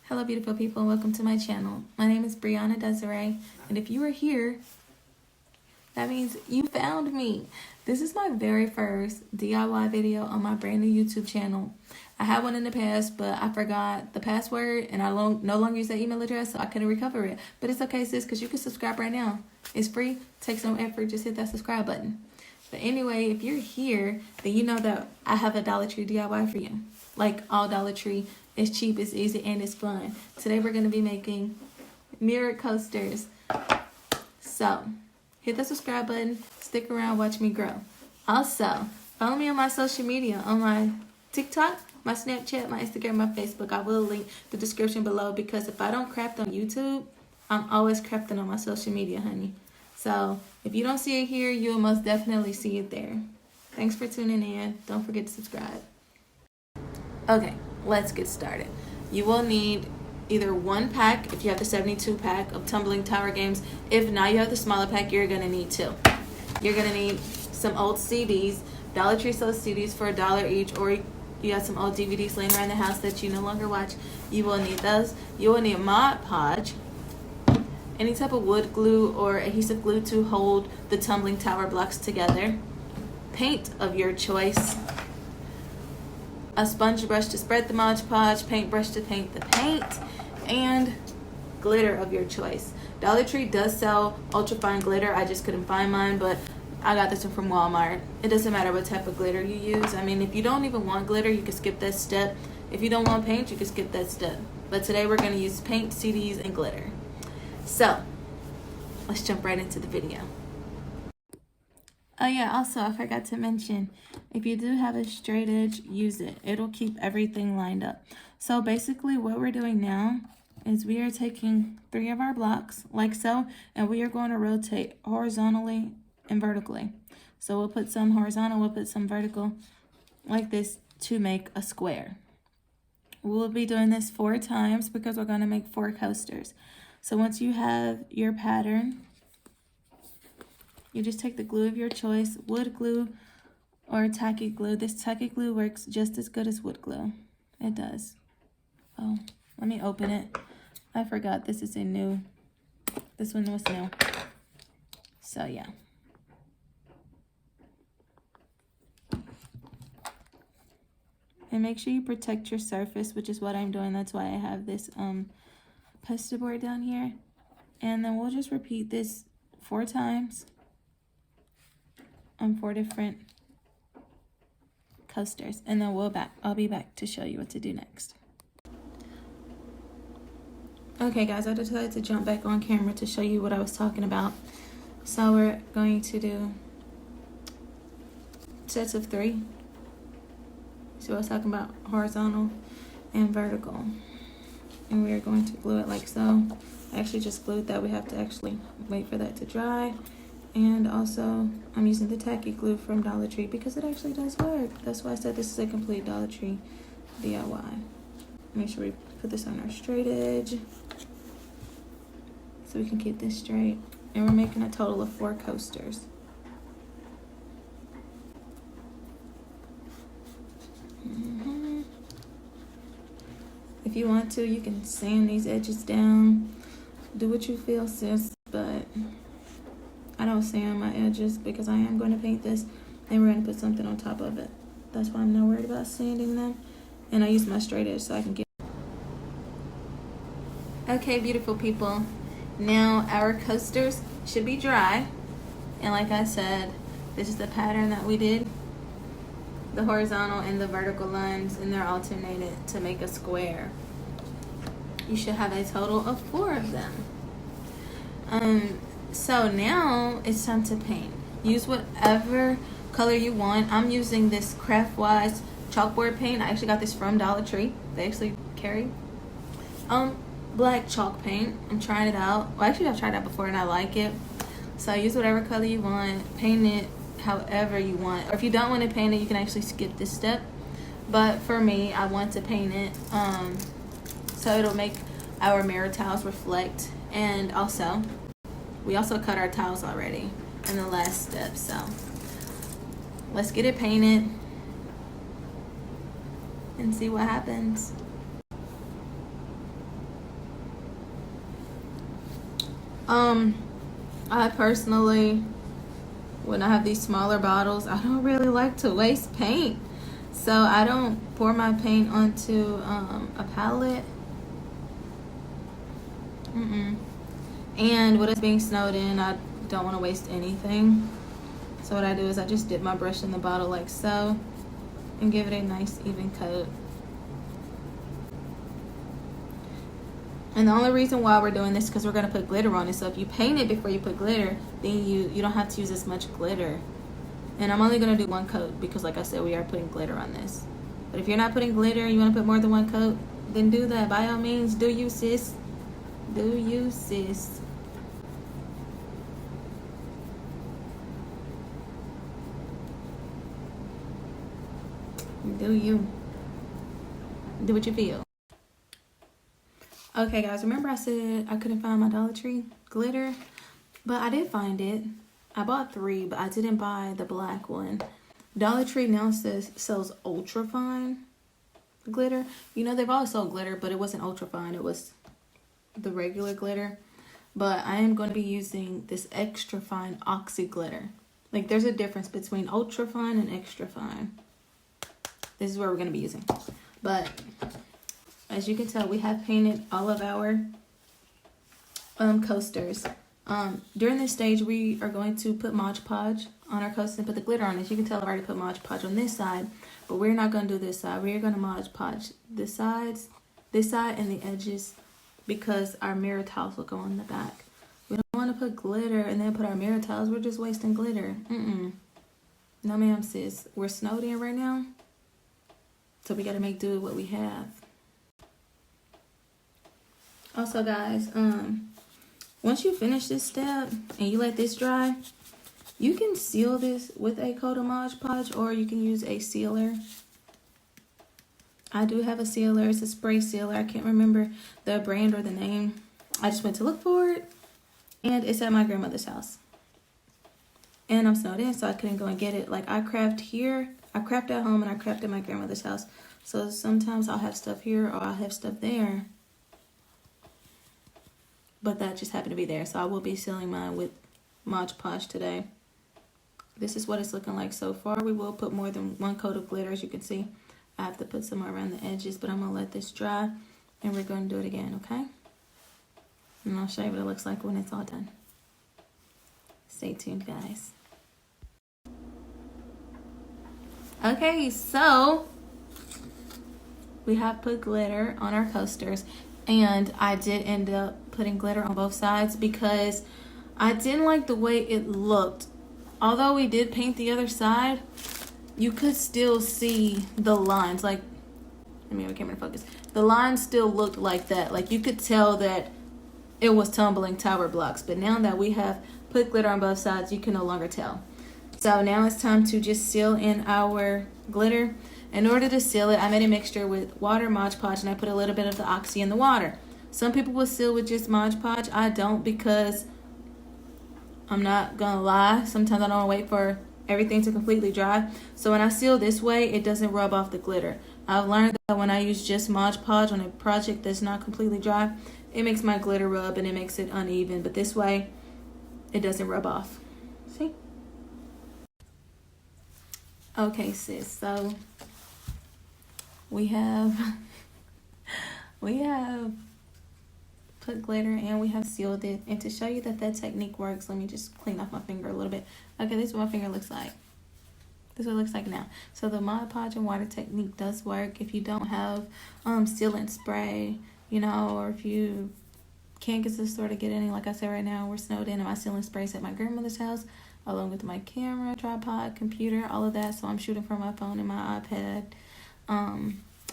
Hello beautiful people, welcome to my channel. My name is Brianna Desiree, and if you are here, that means you found me. This is my very first DIY video on my brand new YouTube channel. I had one in the past, but I forgot the password and I no longer use that email address, so I couldn't recover it. But it's okay sis, because you can subscribe right now. It's free, takes no effort, just hit that subscribe button. But anyway, if you're here, then you know that I have a Dollar Tree DIY for you. Like all Dollar Tree, it's cheap, it's easy, and it's fun. Today we're going to be making mirror coasters. So, hit the subscribe button, stick around, watch me grow. Also, follow me on my social media, on my TikTok, my Snapchat, my Instagram, my Facebook. I will link the description below, because if I don't craft on YouTube, I'm always crafting on my social media, honey. So, if you don't see it here, you'll most definitely see it there. Thanks for tuning in. Don't forget to subscribe. Okay, let's get started. You will need either one pack, if you have the 72 pack of Tumbling Tower games. If not, you have the smaller pack, you're going to need two. You're going to need some old CDs. Dollar Tree sells CDs for $1 each, or you have some old DVDs laying around the house that you no longer watch. You will need those. You will need Mod Podge, any type of wood glue or adhesive glue to hold the Tumbling Tower blocks together, paint of your choice, a sponge brush to spread the Mod Podge, paintbrush to paint the paint, and glitter of your choice. Dollar Tree does sell ultrafine glitter. I just couldn't find mine, but I got this one from Walmart. It doesn't matter what type of glitter you use. I mean, if you don't even want glitter, you can skip that step. If you don't want paint, you can skip that step. But today we're going to use paint, CDs, and glitter. So, let's jump right into the video. Oh yeah, also I forgot to mention, if you do have a straight edge, use it. It'll keep everything lined up. So basically what we're doing now is we are taking 3 of our blocks, like so, and we are going to rotate horizontally and vertically. So we'll put some horizontal, we'll put some vertical, like this, to make a square. We'll be doing this 4 times because we're going to make 4 coasters. So once you have your pattern, you just take the glue of your choice, wood glue or tacky glue. This tacky glue works just as good as wood glue. It does. Oh, let me open it. I forgot this is this one was new. So yeah. And make sure you protect your surface, which is what I'm doing. That's why I have this poster board down here. And then we'll just repeat this 4 times on 4 different coasters, and then I'll be back to show you what to do next. Okay guys, I decided to jump back on camera to show you what I was talking about. So we're going to do sets of 3. So I was talking about horizontal and vertical, and we are going to glue it like so. I actually just glued that. We have to actually wait for that to dry. And also, I'm using the tacky glue from Dollar Tree because it actually does work. That's why I said this is a complete Dollar Tree DIY. Make sure we put this on our straight edge so we can keep this straight. And we're making a total of 4 coasters. If you want to, you can sand these edges down. Do what you feel, sis, but I don't sand my edges because I am going to paint this and we're going to put something on top of it. That's why I'm not worried about sanding them. And I use my straight edge so I can get. Okay, beautiful people. Now our coasters should be dry. And like I said, this is the pattern that we did. The horizontal and the vertical lines, and they're alternated to make a square. You should have a total of 4 of them. So now it's time to paint. Use whatever color you want. I'm using this Craftwise chalkboard paint. I actually got this from Dollar Tree. They actually carry black chalk paint. I'm trying it out. Well, actually I've tried that before and I like it. So use whatever color you want. Paint it however you want. Or if you don't want to paint it, you can actually skip this step. But for me, I want to paint it so it'll make our mirror tiles reflect. And also, we also cut our tiles already in the last step. So let's get it painted and see what happens. I personally, when I have these smaller bottles, I don't really like to waste paint. So I don't pour my paint onto a palette. And with us being snowed in, I don't want to waste anything. So what I do is I just dip my brush in the bottle like so and give it a nice even coat. And the only reason why we're doing this is because we're going to put glitter on it. So if you paint it before you put glitter, then you don't have to use as much glitter. And I'm only going to do one coat because, like I said, we are putting glitter on this. But if you're not putting glitter and you want to put more than one coat, then do that. By all means, do you, sis. Do you, sis. Do you. Do what you feel. Okay, guys, remember I said I couldn't find my Dollar Tree glitter? But I did find it. I bought 3, but I didn't buy the black one. Dollar Tree now sells ultra fine glitter. You know, they've always sold glitter, but it wasn't ultra fine. It was the regular glitter. But I am going to be using this extra fine oxy glitter. Like, there's a difference between ultra fine and extra fine. This is what we're going to be using. But as you can tell, we have painted all of our coasters. During this stage, we are going to put Mod Podge on our coaster and put the glitter on it. As you can tell, I've already put Mod Podge on this side, but we're not going to do this side. We're going to Mod Podge this side and the edges because our mirror tiles will go on the back. We don't want to put glitter and then put our mirror tiles. We're just wasting glitter. No, ma'am, sis. We're snowed in right now, so we got to make do with what we have. Also, guys, once you finish this step and you let this dry, you can seal this with a coat of Mod Podge or you can use a sealer. I do have a sealer. It's a spray sealer. I can't remember the brand or the name. I just went to look for it, and it's at my grandmother's house. And I'm snowed in, so I couldn't go and get it. Like, I craft here. I craft at home, and I craft at my grandmother's house. So sometimes I'll have stuff here or I'll have stuff there. But that just happened to be there. So I will be sealing mine with Mod Podge today. This is what it's looking like so far. We will put more than one coat of glitter, as you can see. I have to put some around the edges, but I'm going to let this dry. And we're going to do it again, okay? And I'll show you what it looks like when it's all done. Stay tuned, guys. Okay, so we have put glitter on our coasters. And I did end up putting glitter on both sides because I didn't like the way it looked. Although we did paint the other side, you could still see the lines. Like, let me have a camera focus. The lines still looked like that. Like, you could tell that it was tumbling tower blocks. But now that we have put glitter on both sides, you can no longer tell. So now it's time to just seal in our glitter. In order to seal it, I made a mixture with water, Mod Podge, and I put a little bit of the oxy in the water. Some people will seal with just Mod Podge. I don't, because I'm not going to lie. Sometimes I don't wait for everything to completely dry. So when I seal this way, it doesn't rub off the glitter. I've learned that when I use just Mod Podge on a project that's not completely dry, it makes my glitter rub and it makes it uneven. But this way, it doesn't rub off. See? Okay, sis. So we have put glitter and we have sealed it. And to show you that that technique works, let me just clean off my finger a little bit. Okay, this is what my finger looks like. This is what it looks like now. So the Mod Podge and water technique does work if you don't have sealant spray, you know, or if you can't get to the store to get any. Like I said, right now we're snowed in and my sealant spray's at my grandmother's house, along with my camera, tripod, computer, all of that. So I'm shooting from my phone and my iPad.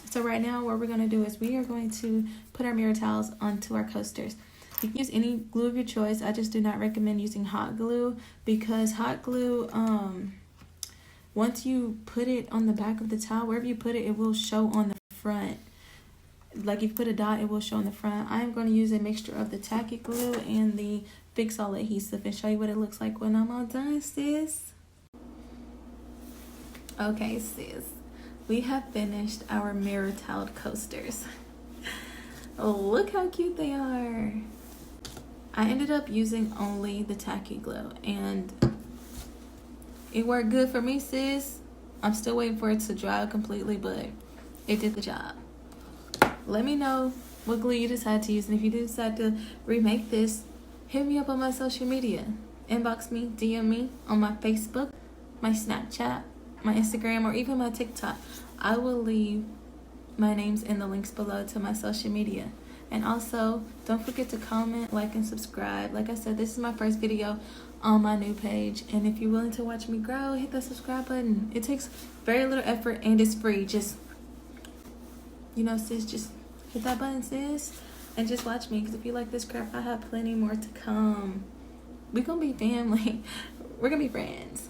So right now what we're going to do is we are going to put our mirror tiles onto our coasters. You can use any glue of your choice. I just do not recommend using hot glue because hot glue, once you put it on the back of the towel, wherever you put it, it will show on the front. Like if you put a dot, it will show on the front. I am going to use a mixture of the tacky glue and the Fix All adhesive and show you what it looks like when I'm all done, sis. Okay, sis. We have finished our mirror tiled coasters. Oh, look how cute they are. I ended up using only the tacky glue and it worked good for me, sis. I'm still waiting for it to dry completely, but it did the job. Let me know what glue you decide to use, and if you do decide to remake this, hit me up on my social media. Inbox me, DM me on my Facebook, my Snapchat, my Instagram, or even my TikTok. I will leave my names in the links below to my social media. And also, don't forget to comment, like, and subscribe. Like I said, this is my first video on my new page. And if you're willing to watch me grow, hit that subscribe button. It takes very little effort and it's free. Just, you know, sis, just hit that button, sis. And just watch me. Because if you like this crap, I have plenty more to come. We're going to be family. We're going to be friends.